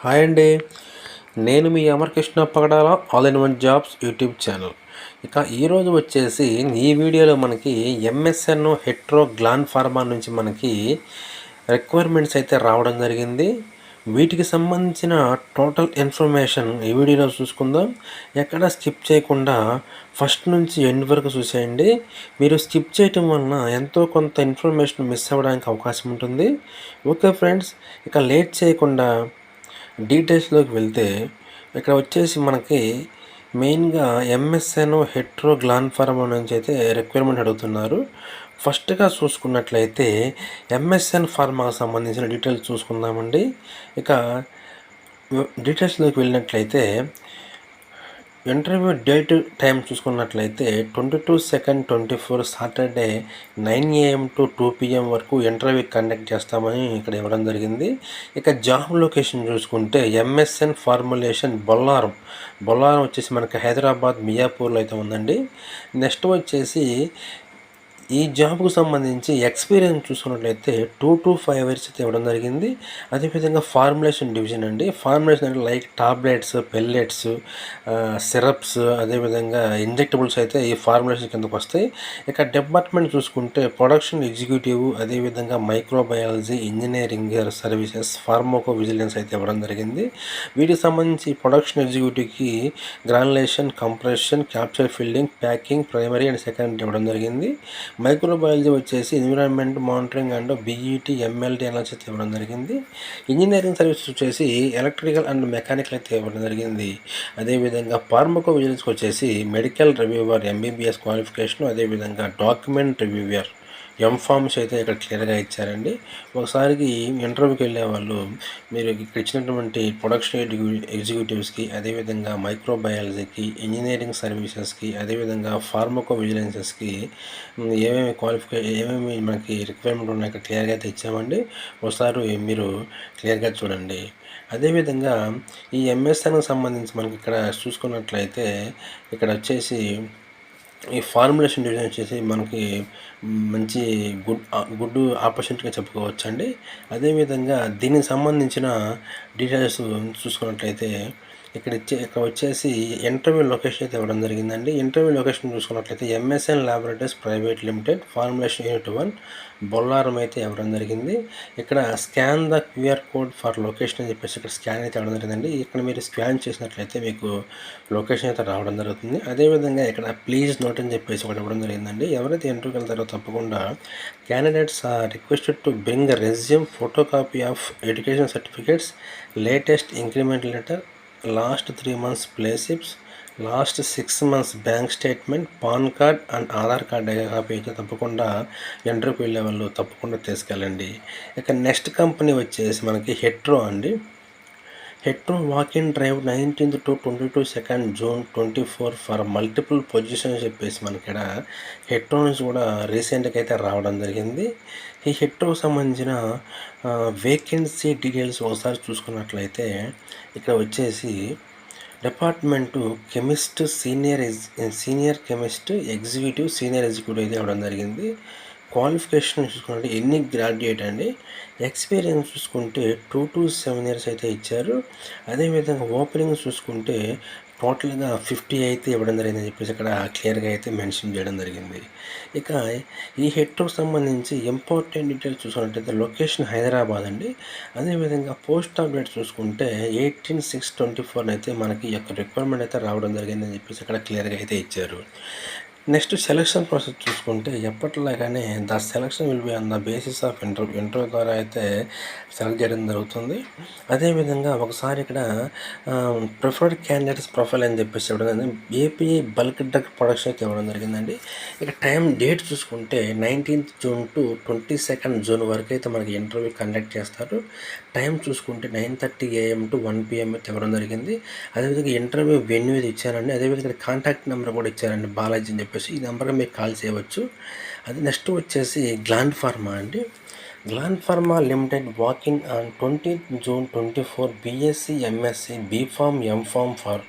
Hi అండి. నేను మీ Amarkrishna Pagadala all in one jobs YouTube channel. ఈరోజు వచ్చేసి ఈ వీడియోలో మనకి ఎంఎస్ఎన్ హెట్రో గ్లాన్ ఫార్మా నుంచి మనకి రిక్వైర్మెంట్స్ అయితే రావడం జరిగింది. వీటికి సంబంధించిన టోటల్ ఇన్ఫర్మేషన్ ఈ వీడియోలో చూసుకుందాం. ఎక్కడ స్కిప్ చేయకుండా ఫస్ట్ నుంచి ఎండ్ వరకు చూసేయండి. మీరు స్కిప్ చేయటం వలన ఎంతో కొంత ఇన్ఫర్మేషన్ మిస్ అవ్వడానికి అవకాశం ఉంటుంది. ఓకే ఫ్రెండ్స్, లేట్ చేయకుండా డీటెయిల్స్లోకి వెళ్తే ఇక్కడ వచ్చేసి మనకి మెయిన్గా ఎంఎస్ఎన్ హెట్రో గ్లాన్ ఫార్మా నుంచి అయితే రిక్వైర్మెంట్ అడుగుతున్నారు. ఫస్ట్గా చూసుకున్నట్లయితే ఎంఎస్ఎన్ ఫార్మాకు సంబంధించిన డీటెయిల్స్ చూసుకుందామండి. డీటెయిల్స్లోకి వెళ్ళినట్లయితే ఇంటర్వ్యూ డేట్ టైం చూసుకున్నట్లయితే 22/2/24 సాటర్డే 9 AM to 2 PM వరకు ఇంటర్వ్యూ కండక్ట్ చేస్తామని ఇక్కడ ఇవ్వడం జరిగింది. జాబ్ లొకేషన్ చూసుకుంటే ఎంఎస్ఎన్ ఫార్ములేషన్ బొల్లారం వచ్చేసి మనకి హైదరాబాద్ మియాపూర్లో అయితే ఉందండి. నెక్స్ట్ వచ్చేసి ఈ జాబ్కు సంబంధించి ఎక్స్పీరియన్స్ చూసుకున్నట్లయితే 2 to 5 years అయితే ఇవ్వడం జరిగింది. అదేవిధంగా ఫార్ములేషన్ డివిజన్ అండి. ఫార్ములేషన్ అంటే లైక్ టాబ్లెట్స్, పెల్లెట్స్, సిరప్స్, అదేవిధంగా ఇంజెక్టబుల్స్ అయితే ఈ ఫార్ములేషన్ కిందకు వస్తాయి. డిపార్ట్మెంట్ చూసుకుంటే ప్రొడక్షన్ ఎగ్జిక్యూటివ్, అదేవిధంగా microbiology, engineering services, pharmacovigilance అయితే ఇవ్వడం జరిగింది. వీటికి సంబంధించి ప్రొడక్షన్ ఎగ్జిక్యూటివ్కి granulation, compression, capture filling, packing, primary and secondary ఇవ్వడం జరిగింది. మైక్రోబయాలజీ వచ్చేసి environment monitoring and BET, MLT analysis ఇవ్వడం జరిగింది. ఇంజనీరింగ్ సర్వీసెస్ వచ్చేసి ఎలక్ట్రికల్ అండ్ మెకానికల్ అయితే ఇవ్వడం జరిగింది. అదేవిధంగా ఫార్మకో విజిలెన్స్కి వచ్చేసి మెడికల్ రివ్యూవర్, ఎంబీబీఎస్ క్వాలిఫికేషన్, అదేవిధంగా డాక్యుమెంట్ రివ్యూవర్, ఎంఫార్మ్స్ అయితే ఇక్కడ క్లియర్గా ఇచ్చారండి. ఒకసారికి ఇంటర్వ్యూకి వెళ్ళే వాళ్ళు మీరు ఇక్కడ ఇచ్చినటువంటి ప్రొడక్షన్ ఎగ్జిక్యూటివ్స్కి, అదేవిధంగా మైక్రోబయాలజీకి, ఇంజనీరింగ్ సర్వీసెస్కి, అదేవిధంగా ఫార్మకో విజిలెన్సెస్కి ఏమేమి మనకి రిక్వైర్మెంట్ ఉన్నాయి ఇక్కడ క్లియర్గా అయితే ఇచ్చామండి. ఒకసారి మీరు క్లియర్గా చూడండి. అదేవిధంగా ఈ ఎంఎస్ఎన్కి సంబంధించి మనకి ఇక్కడ చూసుకున్నట్లయితే ఇక్కడ వచ్చేసి ఈ ఫార్ములేషన్ డివిజన్ వచ్చేసి మనకి మంచి గుడ్ ఆపర్చునిటీగా చెప్పుకోవచ్చండి. అదేవిధంగా దీనికి సంబంధించిన డీటెయిల్స్ చూసుకున్నట్లయితే ఇక్కడ వచ్చేసి ఇంటర్వ్యూ లొకేషన్ అయితే ఇవ్వడం జరిగిందండి. ఇంటర్వ్యూ లొకేషన్ చూసుకున్నట్లయితే MSN laboratories private limited, formulation unit 1, Bollaram అయితే ఇవ్వడం జరిగింది. ఇక్కడ scan the QR code for location అని చెప్పేసి ఇక్కడ స్కాన్ అయితే ఇవ్వడం జరిగిందండి. ఇక్కడ మీరు స్కాన్ చేసినట్లయితే మీకు లొకేషన్ అయితే రావడం జరుగుతుంది. అదేవిధంగా ఇక్కడ ప్లీజ్ నోట్ అని చెప్పేసి ఒకటి ఇవ్వడం జరిగిందండి. ఎవరైతే ఇంటర్వ్యూకి వెళ్తారో తప్పకుండా candidates are requested to bring resume, photocopy of education certificates, latest increment letter, last 3 months pay slips, last 6 months bank statement, PAN card and Aadhaar card copy అయితే తప్పకుండా ఇంటర్వ్యూకి వెళ్ళే వాళ్ళు తప్పకుండా తీసుకెళ్ళండి. నెక్స్ట్ కంపెనీ వచ్చేసి మనకి హెట్రో అండి. Hetero walk-in drive 19th to 22nd June 24 for multiple positions చెప్పేసి మనకి ఇక్కడ హెట్రో నుంచి కూడా రీసెంట్గా అయితే రావడం జరిగింది. ఈ హెట్రోకి సంబంధించిన వేకెన్సీ డీటెయిల్స్ ఒకసారి చూసుకున్నట్లయితే ఇక్కడ వచ్చేసి department chemist, senior chemist, executive, senior executive అయితే ఇవ్వడం జరిగింది. క్వాలిఫికేషన్ చూసుకుంటే ఎన్ని గ్రాడ్యుయేట్ అండి. ఎక్స్పీరియన్స్ చూసుకుంటే 2 to 7 years అయితే ఇచ్చారు. అదేవిధంగా ఓపెనింగ్ చూసుకుంటే టోటల్గా 50 అయితే ఇవ్వడం జరిగిందని చెప్పేసి ఇక్కడ క్లియర్గా అయితే మెన్షన్ చేయడం జరిగింది. ఈ హెట్రోకి సంబంధించి ఇంపార్టెంట్ డీటెయిల్స్ చూసుకున్నట్టయితే లొకేషన్ హైదరాబాద్ అండి. అదేవిధంగా పోస్ట్ ఆఫ్ డేట్ చూసుకుంటే 18/6/24 అయితే మనకి ఈ యొక్క రిక్వైర్మెంట్ అయితే రావడం జరిగిందని చెప్పేసి ఇక్కడ క్లియర్గా అయితే ఇచ్చారు. నెక్స్ట్ సెలక్షన్ ప్రాసెస్ చూసుకుంటే ఎప్పటిలాగానే the selection will be on the basis of interview ద్వారా అయితే సెలెక్ట్ చేయడం జరుగుతుంది. అదేవిధంగా ఒకసారి ఇక్కడ ప్రిఫర్డ్ క్యాండిడేట్స్ ప్రొఫైల్ అని చెప్పేసి ఇవ్వడం, ఏపీఐ బల్క్ డ్రగ్ ప్రొడక్షన్ అయితే ఇవ్వడం జరిగిందండి. డేట్ చూసుకుంటే 19th June to 22nd June వరకు అయితే మనకి ఇంటర్వ్యూ కండక్ట్ చేస్తారు. టైం చూసుకుంటే 9:30 AM to 1 PM అయితే ఇవ్వడం జరిగింది. అదేవిధంగా ఇంటర్వ్యూ వెన్యూ ఇది ఇచ్చారండి. అదేవిధంగా కాంటాక్ట్ నెంబర్ కూడా ఇచ్చారండి, బాలాజీ అని చెప్పేసి. ఈ నెంబర్కి మీకు కాల్ చేయవచ్చు. అది నెక్స్ట్ వచ్చేసి గ్లాండ్ ఫార్మా అండి. Gland Pharma limited walk in on 20th June 24 BSc, ఎంఎస్సీ, BPharm, MPharm for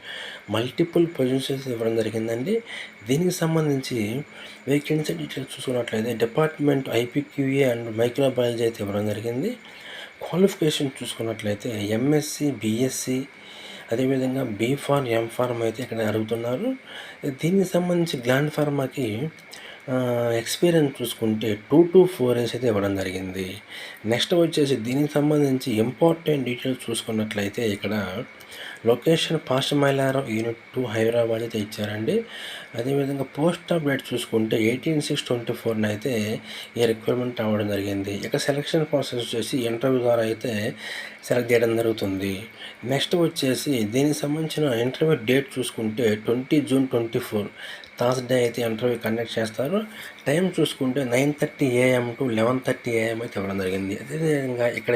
multiple positions ఇవ్వడం జరిగిందండి. దీనికి సంబంధించి వేకెన్సీ డీటెయిల్స్ చూసుకున్నట్లయితే డిపార్ట్మెంట్ ఐపీక్యూఏ అండ్ మైక్రోబయాలజీ అయితే ఇవ్వడం జరిగింది. క్వాలిఫికేషన్ చూసుకున్నట్లయితే ఎంఎస్సి, బీఎస్సీ, అదేవిధంగా బీఫార్మ్, ఎంఫార్మ్ అయితే ఇక్కడ అడుగుతున్నారు. దీనికి సంబంధించి గ్లాండ్ ఫార్మాకి ఎక్స్పీరియన్స్ చూసుకుంటే 2 to 4 ఇయర్స్ అయితే ఇవ్వడం జరిగింది. నెక్స్ట్ వచ్చేసి దీనికి సంబంధించి ఇంపార్టెంట్ డీటెయిల్స్ చూసుకున్నట్లయితే ఇక్కడ location Pashamylaram unit 2 Hyderabad అయితే ఇచ్చారండి. అదేవిధంగా పోస్ట్ ఆఫ్ డేట్ చూసుకుంటే 18/6/24 అయితే ఈ రిక్వైర్మెంట్ అవ్వడం జరిగింది. ఇక సెలక్షన్ ప్రాసెస్ వచ్చేసి ఇంటర్వ్యూ ద్వారా అయితే సెలెక్ట్ చేయడం జరుగుతుంది. నెక్స్ట్ వచ్చేసి దీనికి సంబంధించిన ఇంటర్వ్యూ డేట్ చూసుకుంటే 20 జూన్ 2024 థర్స్డే అయితే ఇంటర్వ్యూ కండక్ట్ చేస్తారు. టైం చూసుకుంటే 9:30 AM to 11:30 AM అయితే ఇవ్వడం జరిగింది. అదేవిధంగా ఇక్కడ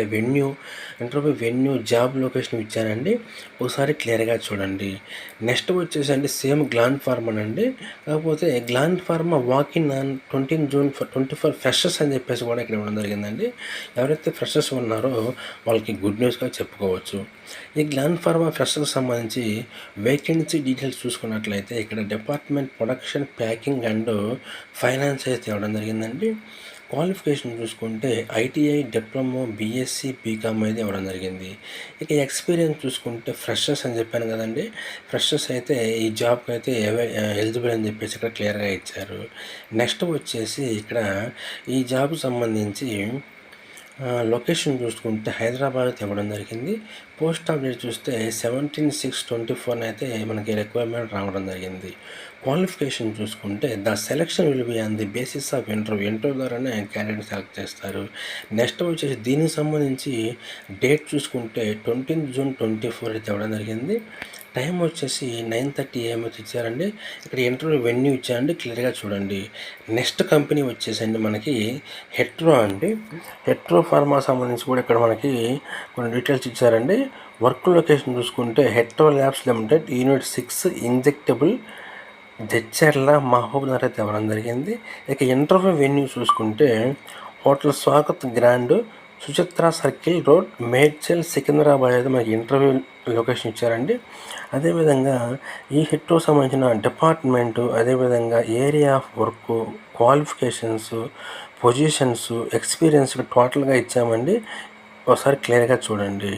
ఇంటర్వ్యూ వెన్యూ, జాబ్ లొకేషన్ ఇచ్చారండి. ఒకసారి క్లియర్గా చూడండి. నెక్స్ట్ వచ్చేసి అండి సేమ్ గ్లాండ్ ఫార్మా అండి. కాకపోతే gland pharma walk-in on 20 June 24 freshers అని చెప్పేసి కూడా ఇక్కడ ఇవ్వడం జరిగిందండి. ఎవరైతే ఫ్రెషర్స్ ఉన్నారో వాళ్ళకి గుడ్ న్యూస్గా చెప్పుకోవచ్చు. ఈ గ్లాండ్ ఫార్మా ఫ్రెషర్కి సంబంధించి వేకెన్సీ డీటెయిల్స్ చూసుకున్నట్లయితే ఇక్కడ department production, packing and finance అయితే ఇవ్వడం జరిగిందండి. క్వాలిఫికేషన్ చూసుకుంటే ఐటీఐ, డిప్లొమా, బీఎస్సీ, బీకామ్ అయితే ఇవ్వడం జరిగింది. ఇక ఎక్స్పీరియన్స్ చూసుకుంటే ఫ్రెషర్స్ అని చెప్పాను కదండి. ఫ్రెషర్స్ అయితే ఈ జాబ్కి అయితే ఎలిజిబుల్ అని చెప్పేసి ఇక్కడ క్లియర్గా ఇచ్చారు. నెక్స్ట్ వచ్చేసి ఇక్కడ ఈ జాబ్ సంబంధించి లొకేషన్ చూసుకుంటే హైదరాబాద్ ఇవ్వడం జరిగింది. పోస్ట్ ఆఫ్ డేట్ చూస్తే 17/6/24 అయితే మనకి రిక్వైర్మెంట్ రావడం జరిగింది. క్వాలిఫికేషన్ చూసుకుంటే the selection will be on the basis of interview ద్వారానే క్యాండిడేట్ సెలెక్ట్ చేస్తారు. నెక్స్ట్ వచ్చేసి దీనికి సంబంధించి డేట్ చూసుకుంటే 20 జూన్ 2024 అయితే ఇవ్వడం జరిగింది. టైం వచ్చేసి 9:30 AM అయితే ఇచ్చారండి. ఇక్కడ ఇంటర్వ్యూ వెన్యూ ఇచ్చారండి, క్లియర్గా చూడండి. నెక్స్ట్ కంపెనీ వచ్చేసండి మనకి హెట్రో అండి. హెట్రో ఫార్మా సంబంధించి కూడా ఇక్కడ మనకి కొన్ని డీటెయిల్స్ ఇచ్చారండి. వర్క్ లొకేషన్ చూసుకుంటే Hetero labs limited, unit 6, injectable, Jadcherla, Mahabubnagar అయితే ఇవ్వడం జరిగింది. ఇక ఇంటర్వ్యూ వెన్యూ చూసుకుంటే hotel Swagat grand, Suchitra circle road, Medchal, Secunderabad అయితే మనకి ఇంటర్వ్యూ లొకేషన్ ఇచ్చారండి. అదేవిధంగా ఈ హెట్రో సంబంధించిన డిపార్ట్మెంటు, అదేవిధంగా area of work, qualifications, positions, experience టోటల్గా ఇచ్చామండి. ఒకసారి క్లియర్గా చూడండి.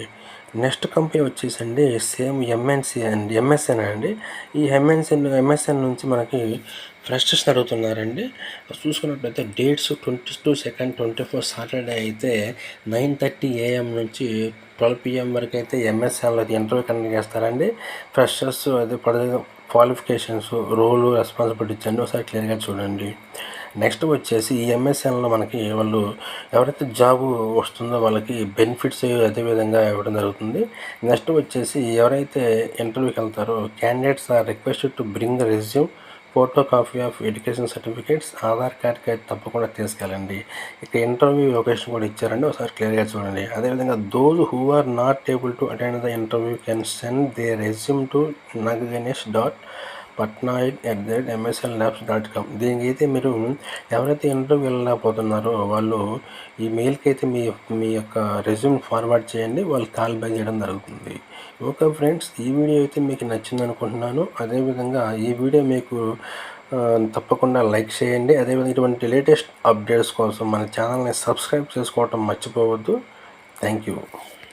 నెక్స్ట్ కంపెనీ వచ్చేసండి సేమ్ ఎంఎస్ఎన్ అండి. ఈ ఎంఎస్ఎన్ నుంచి మనకి ఫ్రెషర్స్ అడుగుతున్నారండి. చూసుకున్నట్లయితే డేట్స్ 22/2/24 సాటర్డే అయితే 9:30 AM నుంచి 12 PM వరకు అయితే ఎంఎస్ఎన్లో ఇంటర్వ్యూ కండక్ట్ చేస్తారండి. ఫ్రెషర్స్ అదే క్వాలిఫికేషన్స్, రోలు, రెస్పాన్సిబిలిటీస్ అన్నీ ఒకసారి క్లియర్గా చూడండి. నెక్స్ట్ వచ్చేసి ఈ ఎంఎస్ఎన్లో మనకి వాళ్ళు ఎవరైతే జాబ్ వస్తుందో వాళ్ళకి బెనిఫిట్స్ అదేవిధంగా ఇవ్వడం జరుగుతుంది. నెక్స్ట్ వచ్చేసి ఎవరైతే ఇంటర్వ్యూకి వెళ్తారో candidates are requested to bring resume, photo copy of education certificates, Aadhaar కార్డ్కి అయితే తప్పకుండా తీసుకెళ్ళండి. ఇక ఇంటర్వ్యూ లొకేషన్ కూడా ఇచ్చారండి, ఒకసారి క్లియర్గా చూడండి. అదేవిధంగా those who are not able to attend the interview can send their resume to nagagenesh.patnaik@mslabs.com. దీనికి అయితే మీరు ఎవరైతే ఇంటర్వ్యూ వెళ్ళలేకపోతున్నారో వాళ్ళు ఈ మెయిల్కి అయితే మీ యొక్క రెజ్యూమ్ ఫార్వర్డ్ చేయండి, వాళ్ళు కాల్ బ్యాక్ చేయడం జరుగుతుంది. ఓకే ఫ్రెండ్స్, ఈ వీడియో అయితే మీకు నచ్చింది అనుకుంటున్నాను. అదేవిధంగా ఈ వీడియో మీకు తప్పకుండా లైక్ చేయండి. అదేవిధంగా ఇటువంటి లేటెస్ట్ అప్డేట్స్ కోసం మన ఛానల్ని సబ్స్క్రైబ్ చేసుకోవటం మర్చిపోవద్దు. Thank you.